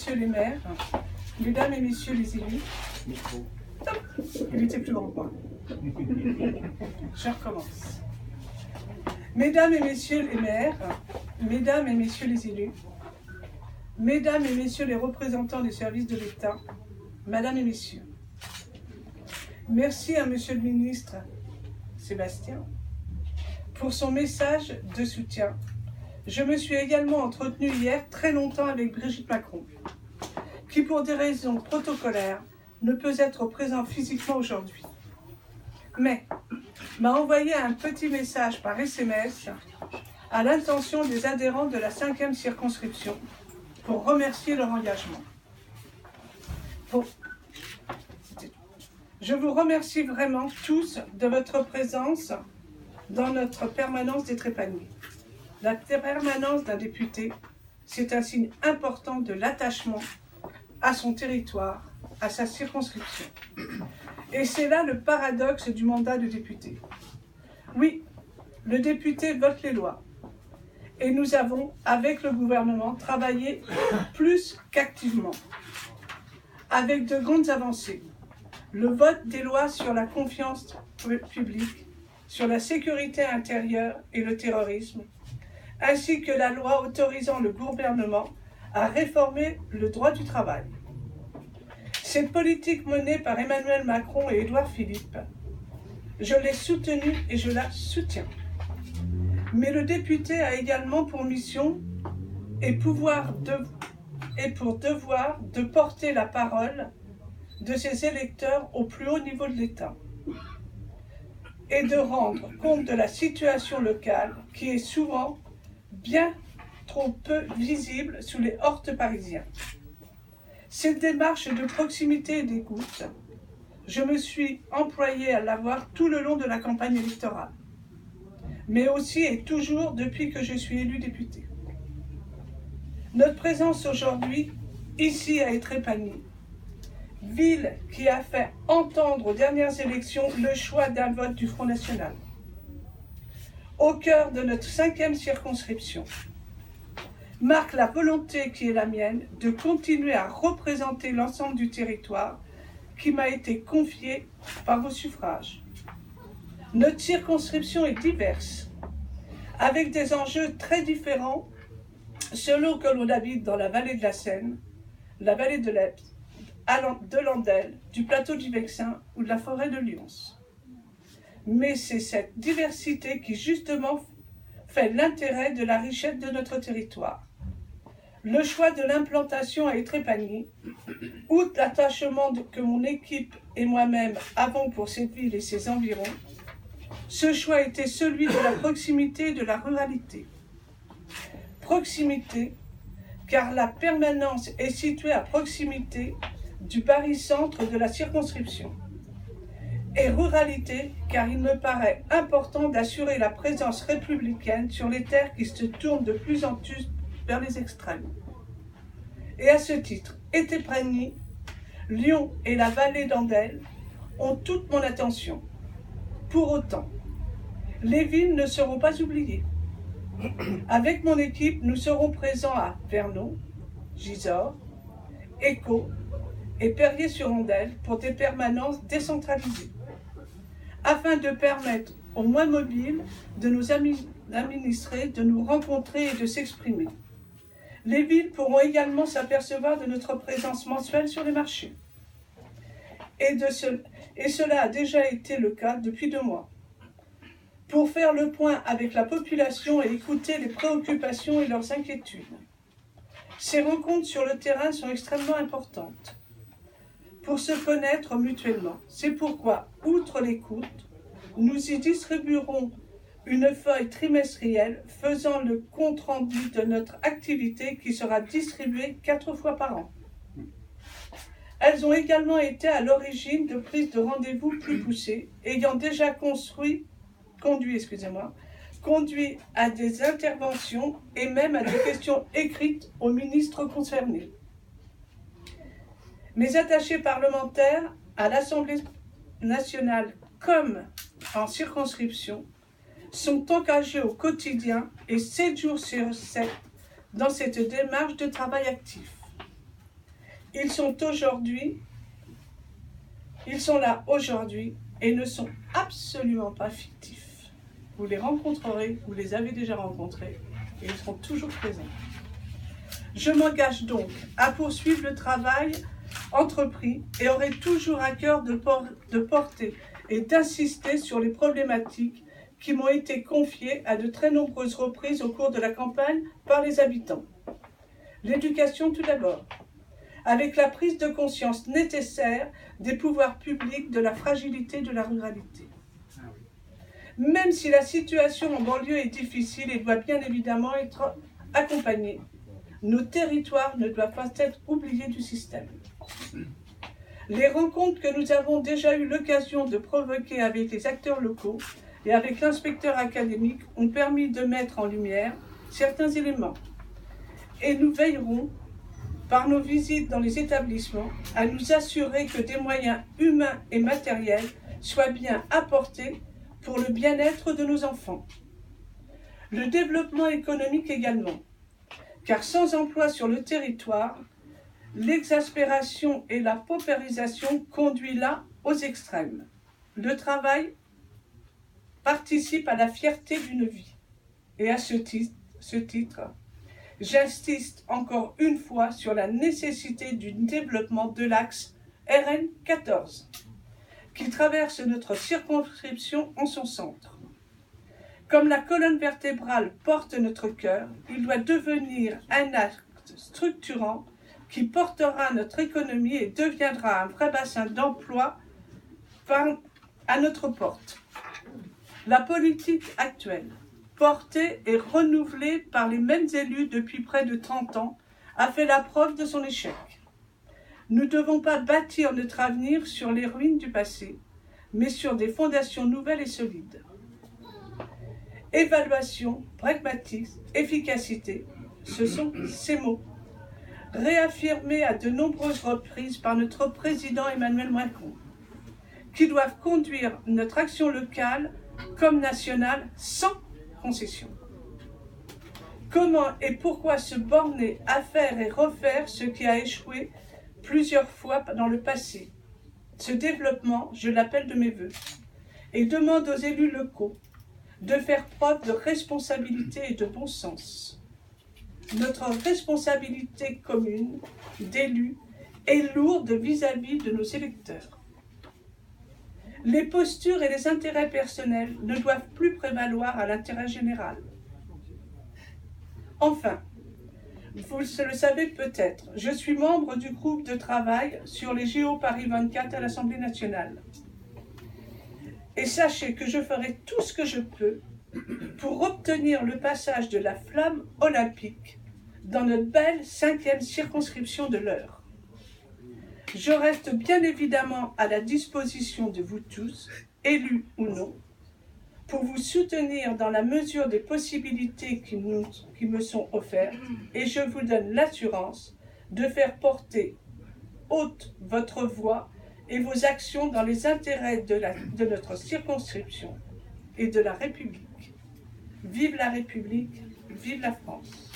messieurs les maires, mesdames et messieurs les élus, il était plus grand que moi. Je recommence. Mesdames et messieurs les maires, mesdames et messieurs les élus, mesdames et messieurs les représentants des services de l'État, mesdames et messieurs, merci à monsieur le ministre Sébastien pour son message de soutien. Je me suis également entretenue hier très longtemps avec Brigitte Macron, qui pour des raisons protocolaires ne peut être présent physiquement aujourd'hui, mais m'a envoyé un petit message par SMS à l'intention des adhérents de la 5e circonscription pour remercier leur engagement. Je vous remercie vraiment tous de votre présence dans notre permanence des Trépaniers. La permanence d'un député, c'est un signe important de l'attachement à son territoire, à sa circonscription. Et c'est là le paradoxe du mandat de député. Oui, le député vote les lois. Et nous avons, avec le gouvernement, travaillé plus qu'activement, avec de grandes avancées. Le vote des lois sur la confiance publique, sur la sécurité intérieure et le terrorisme, ainsi que la loi autorisant le gouvernement à réformer le droit du travail. Cette politique menée par Emmanuel Macron et Édouard Philippe, je l'ai soutenue et je la soutiens. Mais le député a également pour mission et pour devoir de porter la parole de ses électeurs au plus haut niveau de l'État et de rendre compte de la situation locale qui est souvent bien trop peu visible sous les hortes parisiens. Cette démarche de proximité et d'écoute, je me suis employée à l'avoir tout le long de la campagne électorale, mais aussi et toujours depuis que je suis élu député. Notre présence aujourd'hui, ici à Étrépagny, ville qui a fait entendre aux dernières élections le choix d'un vote du Front National, au cœur de notre 5e circonscription, marque la volonté qui est la mienne de continuer à représenter l'ensemble du territoire qui m'a été confié par vos suffrages. Notre circonscription est diverse, avec des enjeux très différents selon que l'on habite dans la vallée de la Seine, la vallée de l'Eps, de l'Andelle, du plateau du Vexin ou de la forêt de Lyons. Mais c'est cette diversité qui justement fait l'intérêt de la richesse de notre territoire. Le choix de l'implantation à Étrépagny, outre l'attachement que mon équipe et moi-même avons pour cette ville et ses environs, ce choix était celui de la proximité et de la ruralité. Proximité, car la permanence est située à proximité du barycentre de la circonscription. Et ruralité, car il me paraît important d'assurer la présence républicaine sur les terres qui se tournent de plus en plus vers les extrêmes. Et à ce titre, Étrépagny, Lyon et la vallée d'Andelle ont toute mon attention. Pour autant, les villes ne seront pas oubliées. Avec mon équipe, nous serons présents à Vernon, Gisors, Écault et Perrier-sur-Andelle pour des permanences décentralisées, afin de permettre aux moins mobiles de nos administrés de nous rencontrer et de s'exprimer. Les villes pourront également s'apercevoir de notre présence mensuelle sur les marchés. Et cela a déjà été le cas depuis 2 mois. Pour faire le point avec la population et écouter les préoccupations et leurs inquiétudes. Ces rencontres sur le terrain sont extrêmement importantes pour se connaître mutuellement. C'est pourquoi, outre l'écoute, nous y distribuerons une feuille trimestrielle faisant le compte-rendu de notre activité qui sera distribuée 4 fois par an. Elles ont également été à l'origine de prises de rendez-vous plus poussées, ayant déjà conduit à des interventions et même à des questions écrites aux ministres concernés. Mes attachés parlementaires à l'Assemblée nationale comme en circonscription sont engagés au quotidien et 7 jours sur 7 dans cette démarche de travail actif. Ils sont là aujourd'hui et ne sont absolument pas fictifs. Vous les rencontrerez, vous les avez déjà rencontrés et ils seront toujours présents. Je m'engage donc à poursuivre le travail entrepris et aurai toujours à cœur de porter et d'insister sur les problématiques qui m'ont été confiées à de très nombreuses reprises au cours de la campagne par les habitants. L'éducation tout d'abord, avec la prise de conscience nécessaire des pouvoirs publics de la fragilité de la ruralité. Même si la situation en banlieue est difficile et doit bien évidemment être accompagnée, nos territoires ne doivent pas être oubliés du système. Les rencontres que nous avons déjà eu l'occasion de provoquer avec les acteurs locaux et avec l'inspecteur académique ont permis de mettre en lumière certains éléments. Et nous veillerons, par nos visites dans les établissements, à nous assurer que des moyens humains et matériels soient bien apportés pour le bien-être de nos enfants. Le développement économique également, car sans emploi sur le territoire, l'exaspération et la paupérisation conduisent là aux extrêmes. Le travail participe à la fierté d'une vie. Et à ce titre, j'insiste encore une fois sur la nécessité du développement de l'axe RN 14, qui traverse notre circonscription en son centre. Comme la colonne vertébrale porte notre cœur, il doit devenir un axe structurant qui portera notre économie et deviendra un vrai bassin d'emploi à notre porte. La politique actuelle, portée et renouvelée par les mêmes élus depuis près de 30 ans, a fait la preuve de son échec. Nous ne devons pas bâtir notre avenir sur les ruines du passé, mais sur des fondations nouvelles et solides. Évaluation, pragmatisme, efficacité, ce sont ces mots, réaffirmés à de nombreuses reprises par notre président Emmanuel Macron, qui doivent conduire notre action locale comme nationale sans concession. Comment et pourquoi se borner à faire et refaire ce qui a échoué plusieurs fois dans le passé? Ce développement, je l'appelle de mes vœux, et demande aux élus locaux de faire preuve de responsabilité et de bon sens. Notre responsabilité commune d'élus est lourde vis-à-vis de nos électeurs. Les postures et les intérêts personnels ne doivent plus prévaloir à l'intérêt général. Enfin, vous le savez peut-être, je suis membre du groupe de travail sur les JO Paris 24 à l'Assemblée nationale. Et sachez que je ferai tout ce que je peux pour obtenir le passage de la flamme olympique dans notre belle 5e circonscription de l'Eure. Je reste bien évidemment à la disposition de vous tous, élus ou non, pour vous soutenir dans la mesure des possibilités qui me sont offertes, et je vous donne l'assurance de faire porter haute votre voix et vos actions dans les intérêts de notre circonscription et de la République. Vive la République, vive la France.